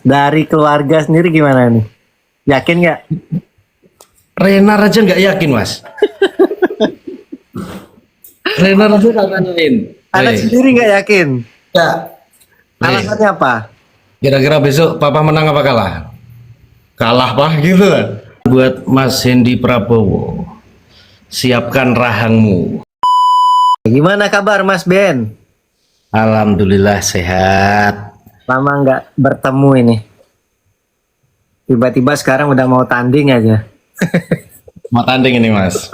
dari keluarga sendiri gimana nih? Yakin nggak? Renar aja nggak yakin mas. Renar aja nggak tanyain. Anak sendiri nggak yakin. Ya. Alasannya apa? Kira-kira besok papa menang apa kalah? Kalah pak gitu kan. Buat Mas Hendy Prabowo, siapkan rahangmu. Gimana kabar Mas Ben? Alhamdulillah sehat. Lama nggak bertemu ini. Tiba-tiba sekarang udah mau tanding aja. Mau tanding ini mas.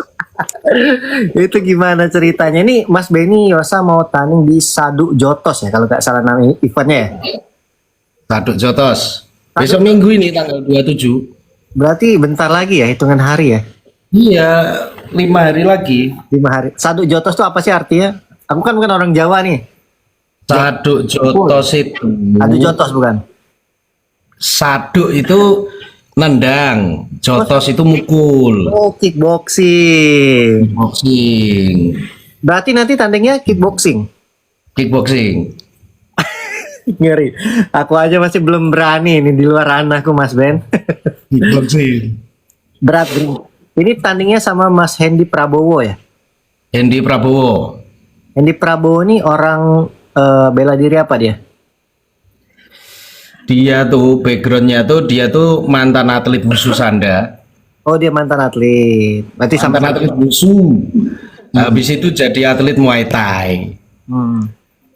Itu gimana ceritanya? Ini Mas Benny Yosa mau tanding di Saduk Jotos ya, kalau nggak salah nama eventnya ya? Saduk Jotos. Besok minggu ini tanggal 27. Berarti bentar lagi ya, hitungan hari ya? Iya, 5 hari lagi. 5 hari. Saduk Jotos itu apa sih artinya? Aku kan bukan orang Jawa nih. Saduk Jotos itu. Saduk Jotos bukan? Saduk itu nendang, Jotos itu mukul. Oh, kickboxing. Boxing. Berarti nanti tandingnya kickboxing. Kickboxing. Ngeri. Aku aja masih belum berani ini di luar ranahku Mas Ben. Kickboxing. Berat, bro. Ini tandingnya sama Mas Hendy Prabowo ya? Hendy Prabowo. Hendy Prabowo ini orang bela diri apa dia? Dia tuh backgroundnya tuh dia tuh mantan atlet wusu Sanda. Oh, dia mantan atlet. Berarti Mantan sama. atlet wusu. Habis itu jadi atlet Muay Thai. Hmm.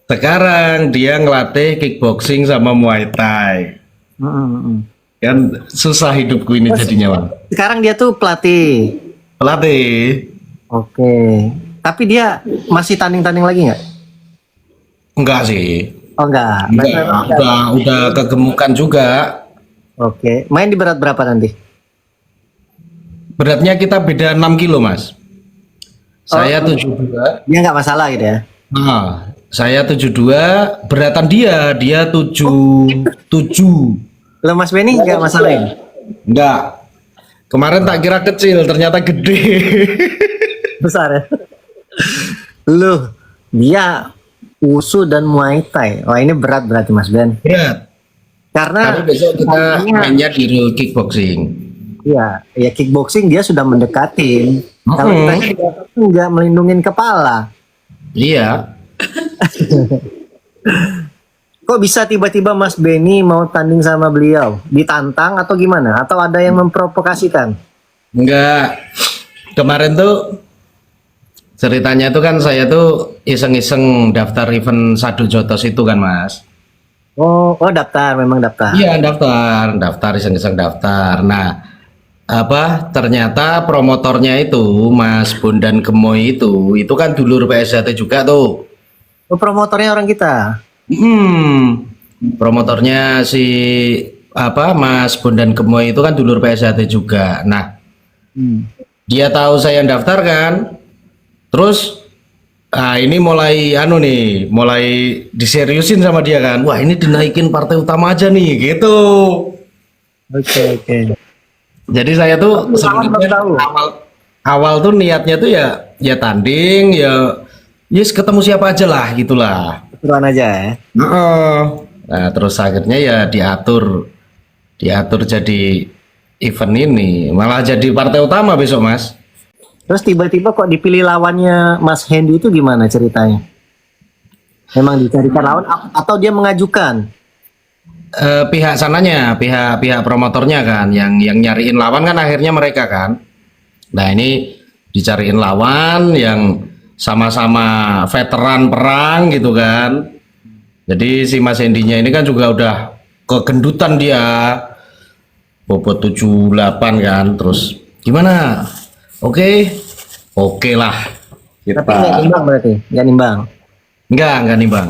Sekarang dia ngelatih kickboxing sama Muay Thai. Hmm, hmm, hmm. Kan susah hidupku ini jadinya, Bang. Sekarang dia tuh pelatih. Pelatih. Oke. Tapi dia masih tanding-tanding lagi nggak? Enggak sih. Oh enggak. Enggak, udah kegemukan juga. Oke. Main di berat berapa nanti? Beratnya kita beda 6 kilo, Mas. Saya 72. Dia nggak masalah gitu ya? Nah, saya 72, beratan dia 77. Lo Mas Benny nggak masalah ya? Enggak. Kemarin tak kira kecil, ternyata gede. Besar ya? Loh, dia Wusu dan Muay Thai. Wah, ini berat berarti Mas Ben. Berat. Karena Tapi besok kita mainnya di real kickboxing. ya kickboxing dia sudah mendekatin. Kalau kita nggak melindungin kepala. Iya. Kok bisa tiba-tiba Mas Benny mau tanding sama beliau? Ditantang atau gimana? Atau ada yang memprovokasikan? Enggak. Kemarin tuh ceritanya tuh kan saya tuh iseng-iseng daftar event Saduk Jotos itu kan, Mas. Oh daftar, memang daftar. Iya, daftar iseng-iseng daftar. Nah, ternyata promotornya itu Mas Bondan Gemoy itu kan dulur PSHT juga tuh. Oh, promotornya orang kita. Promotornya si Mas Bondan Gemoy itu kan dulur PSHT juga. Nah, dia tahu saya yang daftar kan. Terus ini mulai mulai diseriusin sama dia kan. Wah, ini dinaikin partai utama aja nih gitu. Oke. Jadi saya tuh sebenarnya awal tuh niatnya tuh ya tanding ya yes ketemu siapa aja lah gitulah. Keseruan aja ya. Nah, terus akhirnya ya diatur jadi event ini, malah jadi partai utama besok, Mas. Terus tiba-tiba kok dipilih lawannya Mas Hendy itu gimana ceritanya? Memang dicarikan lawan atau dia mengajukan? Pihak sananya, pihak promotornya kan yang nyariin lawan kan akhirnya mereka kan. Nah, ini dicariin lawan yang sama-sama veteran perang gitu kan. Jadi si Mas Hendy-nya ini kan juga udah kegendutan dia. Bobot 78 kan. Terus gimana? Oke lah. Tapi nggak nimbang berarti? Nggak nimbang? Nggak nimbang.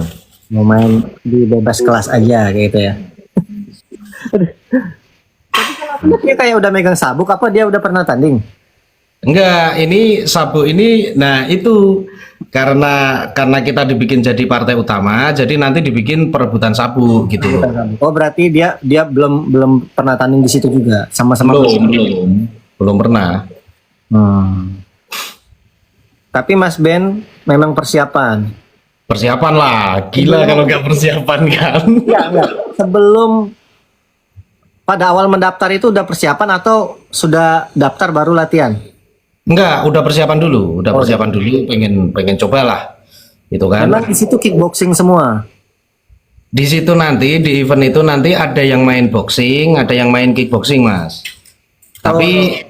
Mau main di bebas kelas aja kayak gitu ya? Dia kayak udah megang sabuk apa dia udah pernah tanding? Enggak, ini sabuk ini, nah itu karena kita dibikin jadi partai utama, jadi nanti dibikin perebutan sabuk gitu. Oh berarti dia belum pernah tanding di situ juga, sama-sama belum pernah. Tapi Mas Ben memang persiapan Persiapan lah, gila kalau nggak persiapan kan. enggak. Sebelum pada awal mendaftar itu udah persiapan atau sudah daftar baru latihan? Enggak, udah persiapan dulu, pengen cobalah, gitu kan. Memang di situ kickboxing semua. Di situ nanti di event itu nanti ada yang main boxing, ada yang main kickboxing, Mas. Tapi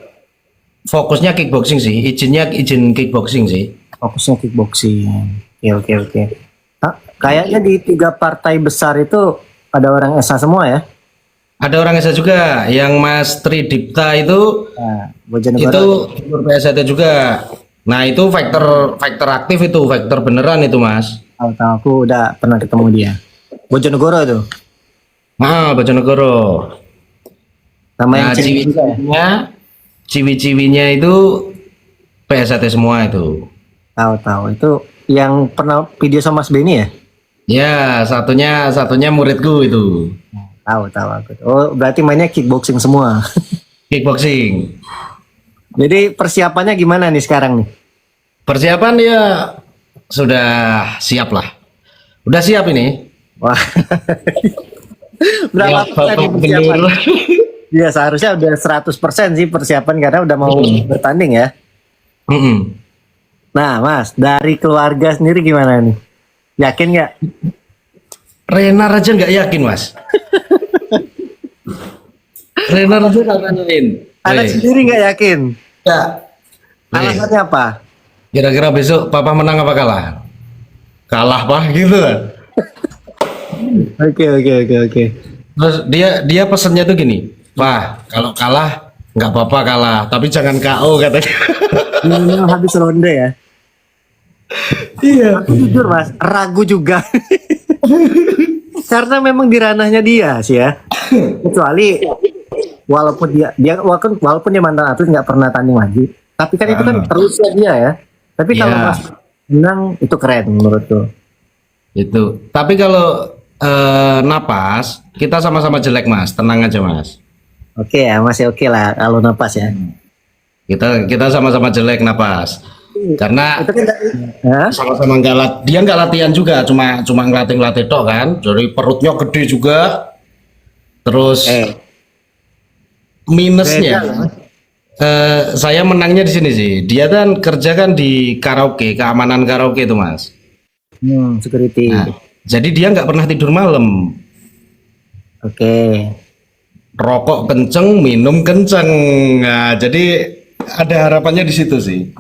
fokusnya kickboxing sih, izin kickboxing sih. Fokusnya kickboxing. Oke. Ah, kayaknya di 3 partai besar itu ada orang SA semua ya? Ada orang SA juga, yang Mas Tridipta itu Nah, Bojonegoro. itu gubernur PSIT juga. Nah itu faktor aktif itu, faktor beneran itu Mas. Tahu aku udah pernah ketemu dia. Bojonegoro itu. Bojonegoro. Sama yang Nah cewek juga ya? ciwi-ciwinya itu PSIT semua itu. Tahu. Itu yang pernah video sama Mas Benny ya? Ya satunya muridku itu. Tahu aku. Oh, berarti mainnya kickboxing semua. Kickboxing. Jadi persiapannya gimana nih sekarang nih? Persiapan ya sudah siap lah. Udah siap ini. Wah. Berapa Ya, persen nih Bapak persiapan? Gubernur. Iya, seharusnya udah 100% sih persiapan karena udah mau bertanding ya. Mm-mm. Nah, Mas, dari keluarga sendiri gimana nih? Yakin nggak? Renar aja nggak yakin Mas. Renar aja nggak nanyain. Anak sendiri nggak yakin. Ya. Alasannya apa? Kira-kira besok papa menang apa kalah? Kalah pak gitu kan. Oke. Terus dia pesennya tuh gini, Pak, kalau kalah nggak apa-apa kalah, tapi jangan KO katanya. Minimal habis ronde ya. Iya. Aku jujur Mas, ragu juga. Karena memang di ranahnya dia sih ya. Kecuali walaupun walaupun dia mantan atlet nggak pernah tanding lagi, tapi kan itu kan terusnya dia ya. Tapi kalau Iya. Mas menang itu keren menurutku. Itu. Tapi kalau napas, kita sama-sama jelek Mas, tenang aja Mas. Oke ya, masih oke lah kalau napas ya. Kita sama-sama jelek napas. Karena Itu kan Hah? sama-sama dia nggak latihan juga, cuma ngelatih tok kan. Jadi perutnya gede juga. Terus minusnya Beda, saya menangnya di sini sih. Dia kan kerja kan di karaoke, keamanan karaoke itu Mas. Security. Nah, jadi dia nggak pernah tidur malam. Oke. Rokok kenceng, minum kenceng. Nah, jadi ada harapannya di situ sih.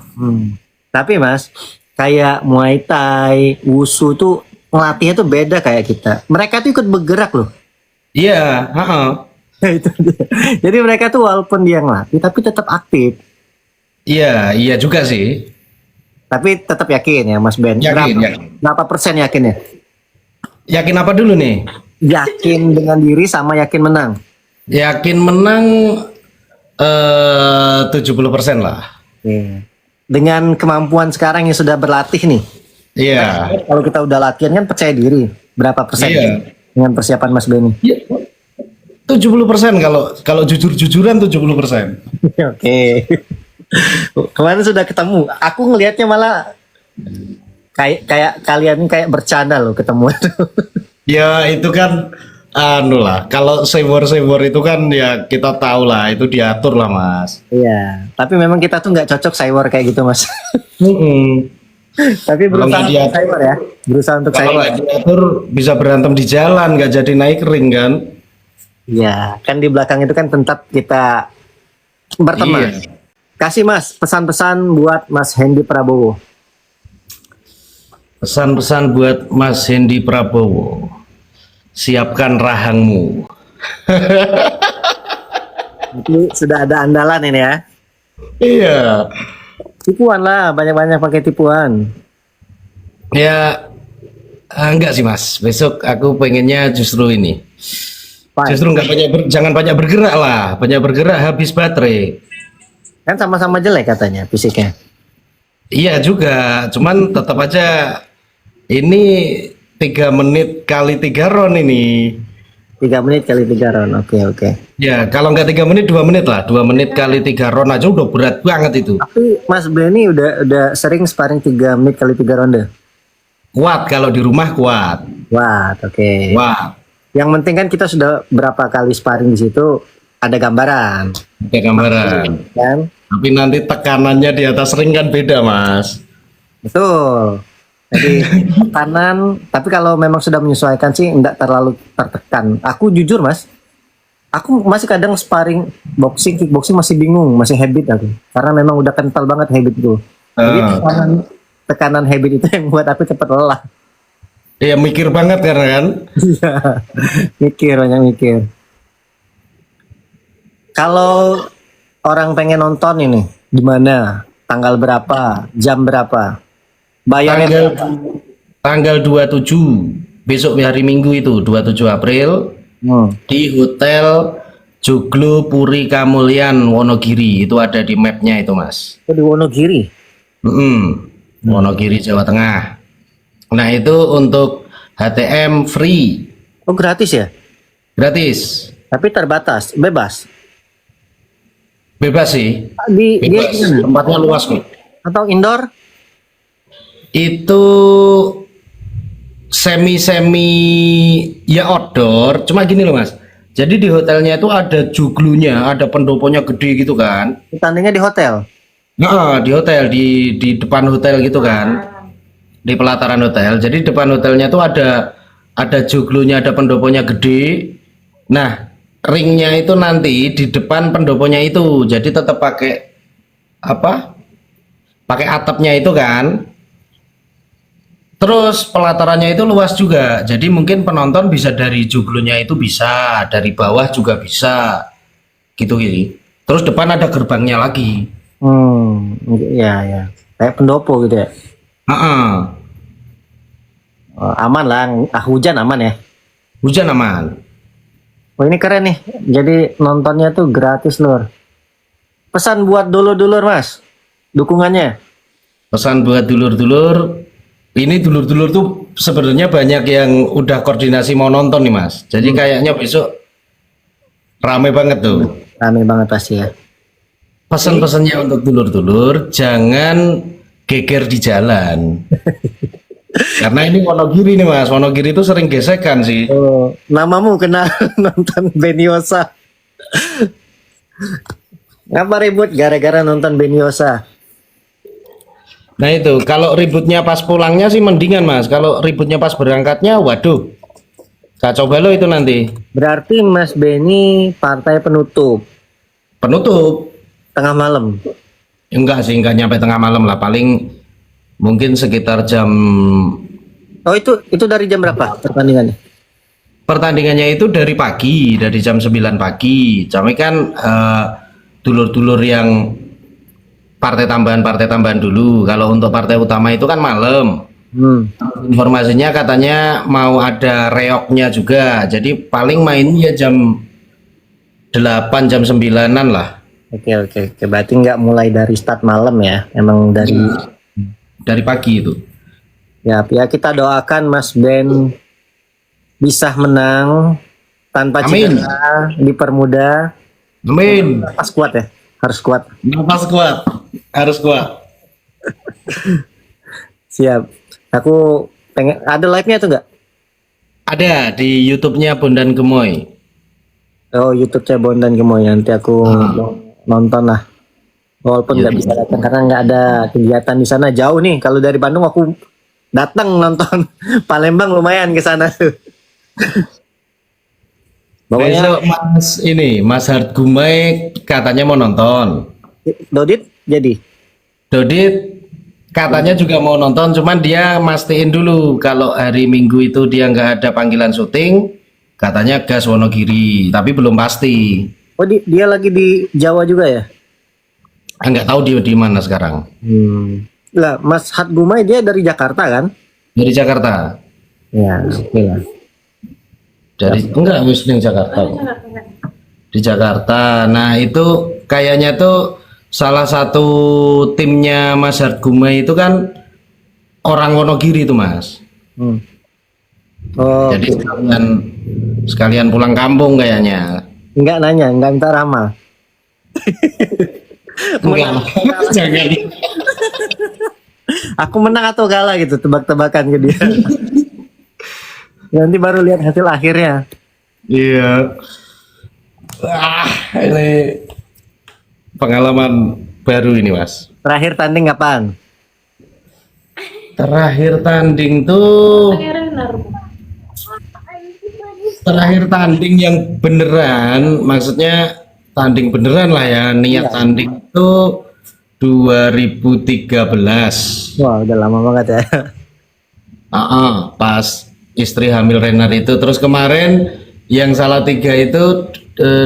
Tapi Mas, kayak Muay Thai, Wushu tuh ngelatihnya tuh beda kayak kita. Mereka tuh ikut bergerak loh. Iya, heeh. Itu dia. Jadi mereka tuh walaupun dia ngelatih tapi tetap aktif. Iya juga sih. Tapi tetap yakin ya Mas Ben. Yakin. Berapa persen yakinnya? Yakin apa dulu nih? Yakin dengan diri sama yakin menang. Yakin menang 70% lah. Oke. Dengan kemampuan sekarang yang sudah berlatih nih. Iya. Kalau kita udah latihan kan percaya diri. Berapa persen Iya. dengan persiapan Mas Ben? 70% kalau jujur-jujuran 70%. Oke. Kemarin sudah ketemu. Aku ngelihatnya malah kayak kalian ini kayak bercanda loh ketemu. Ya itu kan anu lah. Kalau sewor itu kan ya kita tahu lah itu diatur lah Mas. Iya. Tapi memang kita tuh nggak cocok cyber kayak gitu Mas. Tapi Kalau berusaha nggak untuk cyber ya. Berusaha untuk Kalau cyber. nggak diatur bisa berantem di jalan, nggak jadi naik ring kan? Iya. Kan di belakang itu kan tetap kita berteman. Iya. Kasih Mas pesan-pesan buat Mas Hendy Prabowo. Pesan-pesan buat Mas Hendy Prabowo. Siapkan rahangmu. Itu sudah ada andalan ini ya. Iya. Tipuan lah, banyak-banyak pakai tipuan. Ya enggak sih Mas. Besok aku pengennya justru ini. Fine. Justru nggak jangan banyak bergerak lah. Banyak bergerak habis baterai. Kan sama-sama jelek katanya fisiknya. Iya juga. Cuman tetap aja ini 3 menit kali 3 round ini. 3 menit kali 3 round. Oke. Ya kalau nggak 3 menit 2 menit lah. 2 menit kali 3 round aja udah berat banget itu. Tapi Mas Benny udah sering sparring 3 menit kali 3 ronde. Kuat kalau di rumah kuat. Wah, oke. Kuat. Yang penting kan kita sudah berapa kali sparring di situ, ada gambaran, Ada gambaran. kan? Tapi nanti tekanannya di atas ring kan beda, Mas. Betul. Jadi tekanan, tapi kalau memang sudah menyesuaikan sih enggak terlalu tertekan. Aku jujur Mas, aku masih kadang sparring boxing, kickboxing masih bingung, masih habit aku. Karena memang udah kental banget habit itu. Jadi Ah. tekanan habit itu yang buat aku cepat lelah. Iya, mikir banget karena kan. Iya, mikir, banyak mikir. Kalau orang pengen nonton ini, di mana? Tanggal berapa? Jam berapa? Bayarnya Tanggal tanggal 27 besok hari Minggu itu 27 April di Hotel Joglo Puri Kamulyan Wonogiri. Itu ada di mapnya itu, Mas. di Wonogiri. Wonogiri, Jawa Tengah. Nah, itu untuk HTM free, Oh gratis ya? gratis, Tapi terbatas, bebas. bebas sih, Di dia bebas. gimana? Tempatnya luas kok. Atau indoor? Itu semi ya outdoor, cuma gini loh Mas. Jadi di hotelnya itu ada joglunya, ada pendoponya gede gitu kan. Tandingnya di hotel. Nah, di hotel, di depan hotel gitu kan, di pelataran hotel. Jadi depan hotelnya tuh ada joglonya, ada pendoponya gede. Nah, ringnya itu nanti di depan pendoponya itu. Jadi tetap pakai apa? Pakai atapnya itu kan. Terus pelatarannya itu luas juga. Jadi mungkin penonton bisa dari joglonya itu bisa, dari bawah juga bisa. Gitu gitu. Terus depan ada gerbangnya lagi. Ya. Kayak pendopo gitu ya. Heeh. Oh, aman lah, hujan aman ya. Hujan aman. Oh ini keren nih. Jadi nontonnya tuh gratis lur. Pesan buat dulur-dulur Mas, dukungannya. Pesan buat dulur-dulur, ini dulur-dulur tuh sebenarnya banyak yang udah koordinasi mau nonton nih Mas. Jadi kayaknya besok rame banget tuh. Rame banget pasti ya. Pesan-pesannya untuk dulur-dulur, jangan geger di jalan. Karena ini Wonogiri nih Mas, Wonogiri itu sering gesekan sih. Oh, namamu kena nonton Beniosa. Ngapa ribut gara-gara nonton Beniosa? Nah itu, kalau ributnya pas pulangnya sih mendingan Mas. Kalau ributnya pas berangkatnya, waduh, kacau balau itu nanti. Berarti Mas Beni partai penutup Penutup. tengah malam. Enggak sih, enggak nyampe tengah malam lah. Paling mungkin sekitar jam, Oh itu dari jam berapa pertandingannya? pertandingannya itu dari pagi, dari jam 9 pagi. Cuma kan dulur-dulur yang partai tambahan dulu. Kalau untuk partai utama itu kan malam. Informasinya katanya mau ada reoknya juga. Jadi paling mainnya jam 8, jam 9-an lah. Oke. Berarti nggak mulai dari start malam ya? Emang Dari pagi itu. ya kita doakan Mas Ben bisa menang tanpa Amin. cedera, dipermudah. Amin. Pas kuat ya, harus kuat. Nafas kuat. Harus kuat. Siap. Aku pengen ada live-nya tuh nggak? Ada di YouTube-nya Bondan Gemoy. Oh YouTube-nya Bondan Gemoy, nanti aku nonton lah. Walaupun nggak bisa datang karena nggak ada kegiatan di sana, jauh nih. Kalau dari Bandung aku datang nonton. Palembang lumayan ke sana tuh. Besok Mas Hart Gumai katanya mau nonton. Dodit jadi. Dodit katanya juga mau nonton, cuman dia mastiin dulu kalau hari Minggu itu dia nggak ada panggilan syuting, katanya gas Wonogiri, tapi belum pasti. Oh dia lagi di Jawa juga ya? Nggak tahu dia di mana sekarang. Lah Mas Hat Gumai dia dari Jakarta kan? Dari Jakarta. Ya oke lah. Enggak Muslim Jakarta. Di Jakarta. Nah, itu kayaknya tuh salah satu timnya Mas Hart Gumai itu kan orang Wonogiri itu, Mas. Oh Jadi sekalian pulang kampung kayaknya. nggak nanya, nggak minta ramal. Enggak. Jangan. Aku menang atau kalah gitu, tebak-tebakan ke dia. Nanti baru lihat hasil akhirnya. Iya. Ini pengalaman baru ini, Mas. Terakhir tanding kapan? Terakhir tanding tuh, terakhir tanding yang beneran, maksudnya tanding beneran lah ya, niat tanding itu 2013. Wah, udah lama banget ya. Pas istri hamil Renar itu. Terus kemarin yang Salatiga itu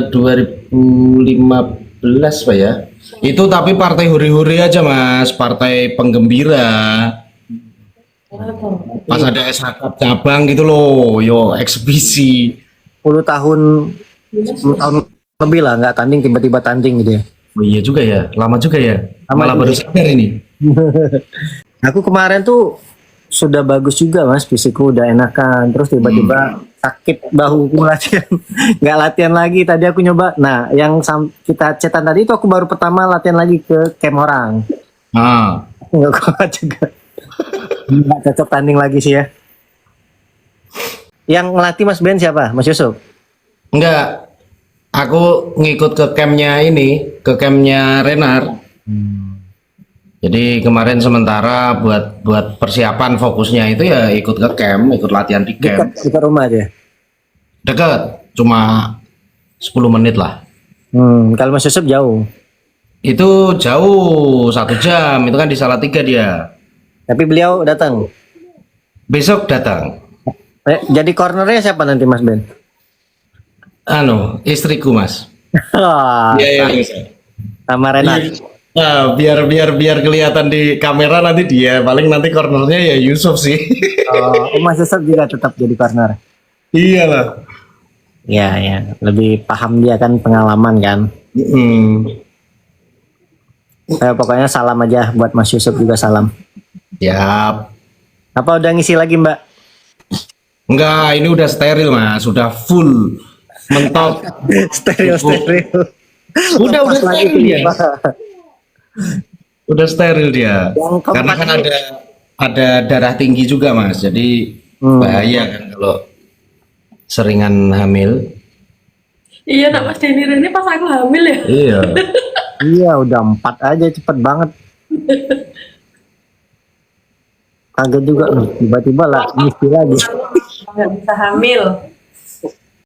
2015 Pak ya. Itu tapi partai huri-huri aja Mas, partai penggembira. Pas ada SH Cup cabang gitu loh, yo eksebisi. 10 tahun, 10 tahun lebih lah nggak tanding, tiba-tiba tanding gitu ya. Oh iya juga ya, lama juga ya. Lama Malah juga. baru sadar ini. Aku kemarin tuh sudah bagus juga mas, fisikku udah enakan. Terus tiba-tiba sakit bahuku latihan, nggak latihan lagi. Tadi aku nyoba. Nah, yang kita cetan tadi itu aku baru pertama latihan lagi ke camp orang. Ah, Nggak kuat juga. Nggak cocok tanding lagi sih ya. Yang ngelatih Mas Ben siapa? Mas Yusuf? enggak. Aku ngikut ke campnya ini, ke campnya Renar. Jadi kemarin sementara buat persiapan fokusnya itu ya ikut ke camp, ikut latihan di camp. Dekat rumah aja. Dekat, cuma 10 menit lah. Kalau Mas Yusuf jauh. Itu jauh 1 jam, itu kan di Salatiga dia. Tapi beliau datang. Besok datang. Jadi cornernya siapa nanti Mas Ben? Istriku Mas. Wah, Iya. sama Renat. Nah, biar kelihatan di kamera nanti dia, paling nanti cornernya ya Yusuf sih. Oh, Mas Yusuf juga tetap jadi corner. Iyalah. Ya, ya, lebih paham dia kan, pengalaman kan. Pokoknya salam aja buat Mas Yusuf juga salam. Siap. Apa udah ngisi lagi Mbak? Enggak, ini udah steril Mas, udah full mentok. steril. Udah Lepas lagi steril dia. Pak. Udah steril dia. Yang keempat Karena kan ini- ada darah tinggi juga Mas, jadi bahaya kan kalau seringan hamil. Iya, nak Mas Denny ini pas aku hamil ya. Iya. Iya, udah 4 aja, cepet banget. Kaget juga, tiba-tiba lah ngisi lagi. Nggak bisa hamil.